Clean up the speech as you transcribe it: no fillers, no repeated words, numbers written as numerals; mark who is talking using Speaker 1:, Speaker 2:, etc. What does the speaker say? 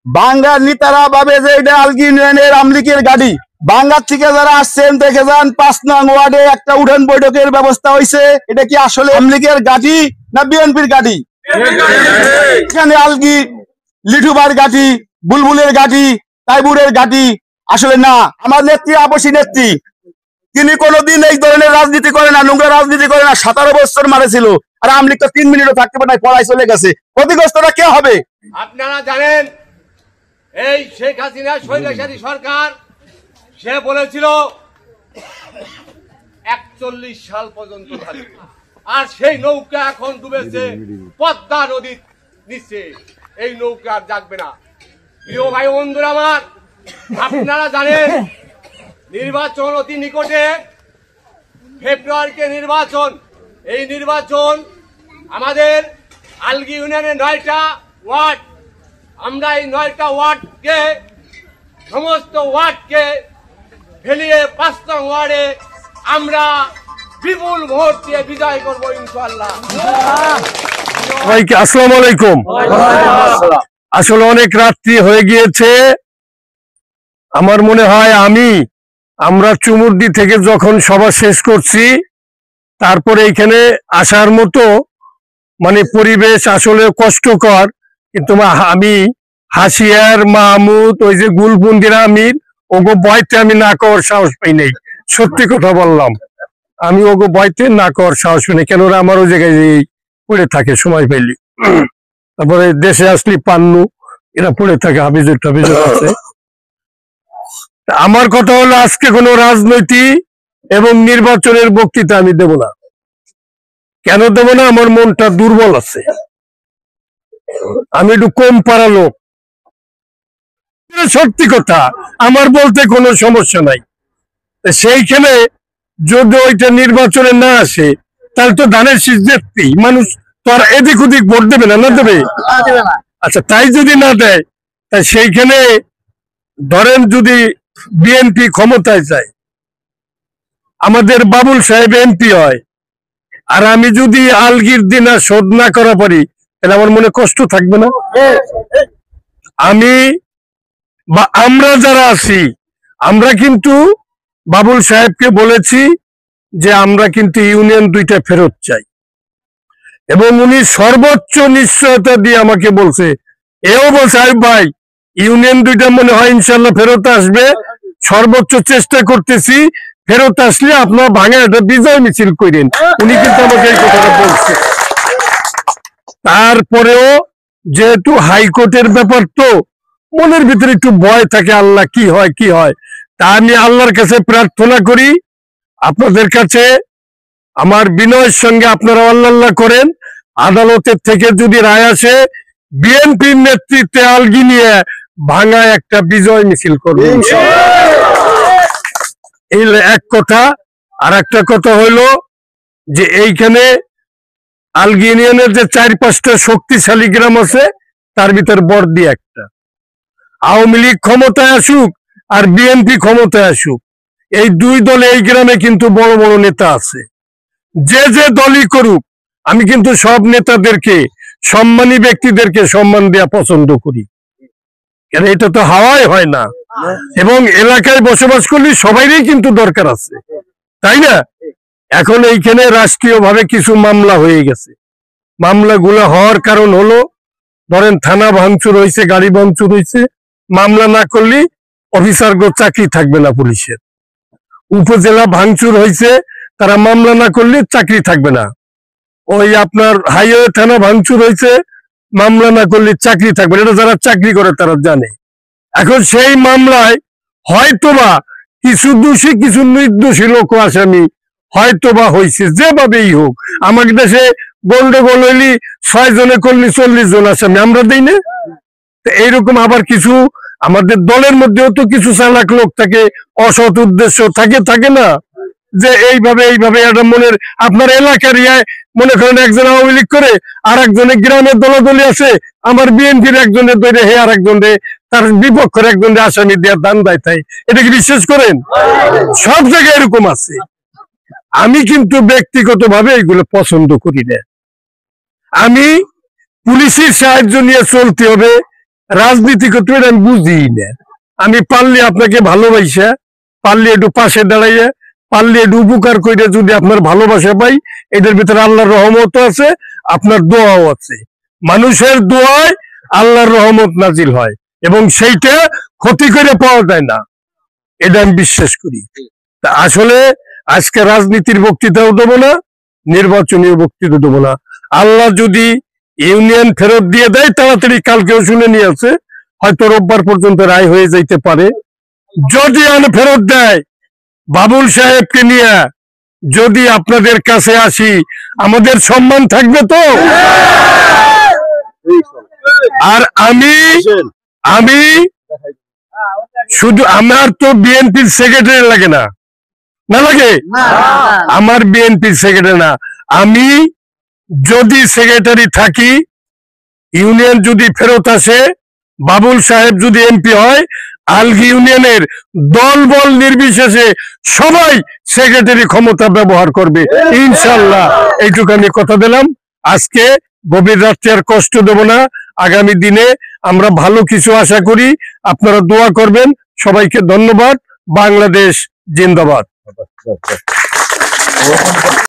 Speaker 1: Bunker নেতারা ভাবে যে এটা আলগি ইউনিয়নের আমলিকের গাড়ি। বাঙ্গার থেকে যারা আসছেন দেখে যান 5 নং ওয়ার্ডে একটা উঠান বৈঠকের ব্যবস্থা হয়েছে। এটা কি আসলে আমলিকের গাড়ি না বিএনপির গাড়ি? এখানে আলগি লিঠুবার গাড়ি, বুলবুলের গাড়ি, তাইবুরের গাড়ি আসলে না। আমার নেত্রী আপসী নেত্রী, তিনি কোনোদিন এই ধরনের রাজনীতি করে না, নোংরা রাজনীতি করে না। 17 বছর মারেছিল, আর আমলিক তো 3 মিনিটও থাকতে পারে নাই, পড়ায় চলে গেছে। ক্ষতিগ্রস্তরা কে হবে?
Speaker 2: আপনারা জানেন এই শেখ হাসিনা স্বৈরাচারী সরকার, সে বলেছিল 41 সাল পর্যন্ত থাকবে, আর সেই নৌকা এখন ডুবেছে পদ্মা নদীর নিচে। এই নৌকা আর জাগবে না। প্রিয় ভাই বন্ধুরা আমার, আপনারা জানেন নির্বাচন অতি নিকটে, ফেব্রুয়ারিতে নির্বাচন। এই নির্বাচন আমাদের আলগি ইউনিয়নের 9টা ওয়ার্ড, আমরা এই 9টা ওয়ার্ডকে, সমস্ত ওয়ার্ডকে ফেলিয়ে 5 নং ওয়ার্ডে আমরা বিপুল ভোট দিয়ে বিজয় করবো ইনশাআল্লাহ।
Speaker 3: আসসালামু আলাইকুম। আসলে অনেক রাত্রি হয়ে গিয়েছে। আমার মনে হয় আমরা চুমুরদি থেকে যখন সভা শেষ করছি, তারপরে এখানে আসার মতো মানে পরিবেশ আসলে কষ্টকর। কিন্তু আমি হাসিয়ার মাহমুদ, ওই যে গুলবন্দিরা আমির, ওগো বয়তে আমি না করার সাহস পাই নাই। সত্যি কথা বললাম, আমি ওগো বয়তে না করার সাহস পাই নাই। কেন ওরা আমার ওই জায়গায় পড়ে থাকে সময় পাইলি। তারপরে দেশে আসলি পান্নু, এরা পড়ে থাকে, হাফিজুর টাফিজুর আছে। আমার কথা হলো, আজকে কোনো রাজনৈতিক এবং নির্বাচনের বক্তৃতা আমি দেব না। কেন দেব না? আমার মনটা দুর্বল আছে, আমি একটু কম পারা লোক। সত্যি কথা, আমার বলতে কোনো সমস্যা নাই। সেইখানে যদি ওইটা নির্বাচনে না আসে, তাহলে তো ধানের শীষ দেখতেই মানুষ তো আর এদিক ওদিক ভোট দেবে না, না দেবে? আচ্ছা, তাই যদি না দেয়, তাই সেইখানে ধরেন যদি বিএনপি ক্ষমতায় যায়, আমাদের বাবুল সাহেব এমপি হয়, আর আমি যদি আলগির দিন আর শোধ না করা পারি, তাহলে আমার মনে কষ্ট থাকবে না? আমরা যারা আছি, আমরা কিন্তু বাবুল সাহেবকে বলেছি যে আমরা কিন্তু ইউনিয়ন 2টা ফেরত চাই, এবং উনি সর্বোচ্চ নিশ্চয়তা দিয়ে আমাকে বলছে, এও বলছে ভাই ইউনিয়ন 2টা মনে হয় ইনশাল্লাহ ফেরত আসবে, সর্বোচ্চ চেষ্টা করতেছি, ফেরত আসলে আপনার ভাঙা একটা বিজয় মিছিল করেন। উনি কিন্তু আমাকে এই কথাটা বলছে। তারপরেও যেহেতু হাইকোর্টের ব্যাপার, তো মনের ভিতরে একটু ভয় থাকে, আল্লাহ কি হয় কি হয়। তা আমি আল্লাহর কাছে প্রার্থনা করি, আপনাদের কাছে আমার বিনয়ের সঙ্গে আপনারা আল্লাহ করেন, আদালতের থেকে যদি রায় আসে, বিএনপির নেতৃত্বে আলগি নিয়ে ভাঙা একটা বিজয় মিছিল করবেন। এই এক কথা। আর একটা কথা হইলো যে এইখানে আলগি ইউনিয়নের যে 4-5টা শক্তিশালী গ্রাম আছে, তার ভিতর বর্দি একটা। আওয়ামী লীগ ক্ষমতায় আসুক আর বিএনপি ক্ষমতায় আসুক, এই 2 দলে এই গ্রামে কিন্তু বড় বড় নেতা আছে। যে যে দলই করুক, আমি কিন্তু সব নেতাদেরকে, সম্মানী ব্যক্তিদেরকে সম্মান দেওয়া পছন্দ করি। কেন, এটা তো হাওয়ায় হয় না, এবং এলাকায় বসবাস করলে সবাইরই কিন্তু দরকার আছে, তাই না? এখন এইখানে রাষ্ট্রীয়ভাবে কিছু মামলা হয়ে গেছে। মামলাগুলো হওয়ার কারণ হলো, ধরেন থানা ভাঙচুর হয়েছে, গাড়ি ভাঙচুর হয়েছে, মামলা না করলে অফিসারগো চাকরি থাকবে না পুলিশের। উপজেলা ভাঙচুর হয়েছে, তারা মামলা না করলে চাকরি থাকবে না। ওই আপনার হাইওয়ে থানা ভাঙচুর হয়েছে, মামলা না করলে চাকরি থাকবে না। এটা যারা চাকরি করে তারা জানে। এখন সেই মামলায় হয়তোবা কিছু দোষী কিছু নির্দোষী লোক আসামি হয়তোবা হয়েছে, যেভাবেই হোক। আমাদের দেশে গন্ডগোল হইলি 6 জনে করলি 40 জন আসামি, আমরা দেই না? এইরকম আবার কিছু আমাদের দলের মধ্যেও তো কিছু চালাক লোক থাকে, অসৎ উদ্দেশ্য থাকে না, যে এইভাবে একটা মনের, আপনার এলাকার মনে করেন একজন আওয়ামী লীগ করে, আর একজনের গ্রামের দলাদলি আছে, আমার বিএনপির একজনের ধরে হে আর একজনের তার বিপক্ষের একজনের আসামি দেওয়ার দান দেয়। তাই এটা কি বিশ্বাস করেন? সব জায়গায় এরকম আছে। আমি কিন্তু ব্যক্তিগত ভাবে এগুলো পছন্দ করি না। আমি পুলিশের সাহায্য নিয়ে চলতে হবে, রাজনীতি করতে পারি আমি বুঝি না। আমি পারলে আপনাকে ভালোবাসা, পারলে একটু পাশে দাঁড়াইয়া, পারলে একটু উপকার করে যদি আপনার ভালোবাসা পাই, এদের ভিতরে আল্লাহর রহমত আছে, আপনার দোয়াও আছে। মানুষের দোয়ায় আল্লাহর রহমত নাজিল হয় এবং সেইটা ক্ষতি করে পাওয়া যায় না, এটা আমি বিশ্বাস করি। তা আসলে আজকে রাজনীতির বক্তৃতাও দেবো না, নির্বাচনীয় বক্তৃতা দেবো না। আল্লাহ যদি ইউনিয়ন ফেরত দিয়ে দেয় তাড়াতাড়ি, কালকেও শুনে নিয়ে আছে, হয়তো রোববার পর্যন্ত রায় হয়ে যাইতে পারে। যদি ফেরত দেয়, বাবুল সাহেবকে নিয়ে যদি আপনাদের কাছে আসি, আমাদের সম্মান থাকবে তো? আর আমি শুধু, আমার তো বিএনপির সেক্রেটারি লাগে না, না লাগে? আমার বিএনপির সেক্রেটারি না, আমি যদি সেক্রেটারি থাকি, ইউনিয়ন যদি ফেরত আসে, বাবুল সাহেব যদি এমপি হয়, আলগী ইউনিয়নের দল বল নির্বিশেষে সবাই সেক্রেটারি ক্ষমতা ব্যবহার করবে ইনশাল্লাহ। এইটুকু আমি কথা দিলাম। আজকে গভীর রাত্রে আর কষ্ট দেব না। আগামী দিনে আমরা ভালো কিছু আশা করি, আপনারা দোয়া করবেন। সবাইকে ধন্যবাদ। বাংলাদেশ জিন্দাবাদ।